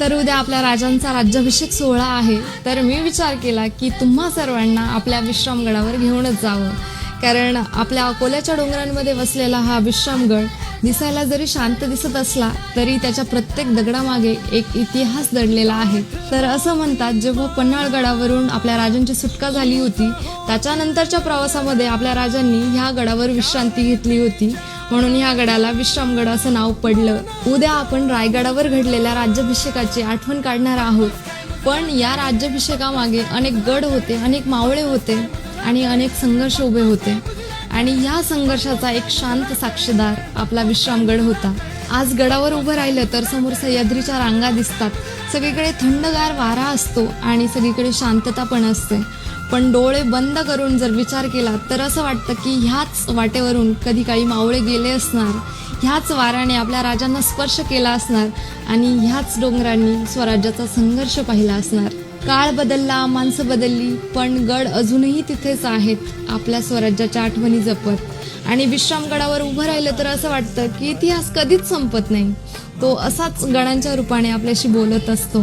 तर उद्या आपल्या राजांचा राज्याभिषेक सोहळा आहे, तर मी विचार केला की तुम्हा सर्वांना आपल्या विश्रामगडावर घेऊनच जावं. कारण आपल्या अकोल्याच्या डोंगरांमध्ये वसलेला हा विश्रामगड दिसायला जरी शांत दिसत असला तरी त्याच्या प्रत्येक दगडामागे एक इतिहास दडलेला आहे. तर असं म्हणतात, जेव्हा पन्हाळगडावरून आपल्या राजांची सुटका झाली होती त्याच्यानंतरच्या प्रवासामध्ये आपल्या राजांनी ह्या गडावर विश्रांती घेतली होती, म्हणून ह्या गडाला विश्रामगड असं नाव पडलं. उद्या आपण रायगडावर घडलेल्या राज्याभिषेकाची आठवण काढणार आहोत. पण या राज्याभिषेकामागे अनेक गड होते, अनेक मावळे होते आणि अनेक संघर्ष उभे होते. आणि या संघर्षाचा एक शांत साक्षीदार आपला विश्रामगड होता. आज गडावर उभं राहिलं तर समोर सह्याद्रीच्या रांगा दिसतात, सगळीकडे थंडगार वारा असतो आणि सगळीकडे शांतता पण असते. पण डोळे बंद करून जर विचार केला तर असं वाटतं की ह्याच वाटेवरून कधी काही मावळे गेले असणार, ह्याच वाऱ्याने आपल्या राजांना स्पर्श केला असणार आणि ह्याच डोंगरांनी स्वराज्याचा संघर्ष पाहिला असणार. काळ बदलला, माणसं बदलली, पण गड अजूनही तिथेच आहेत आपल्या स्वराज्याच्या आठवणी जपत. आणि विश्रामगडावर उभं राहिलं तर असं वाटतं की इतिहास कधीच संपत नाही, तो असाच गडांच्या रूपाने आपल्याशी बोलत असतो.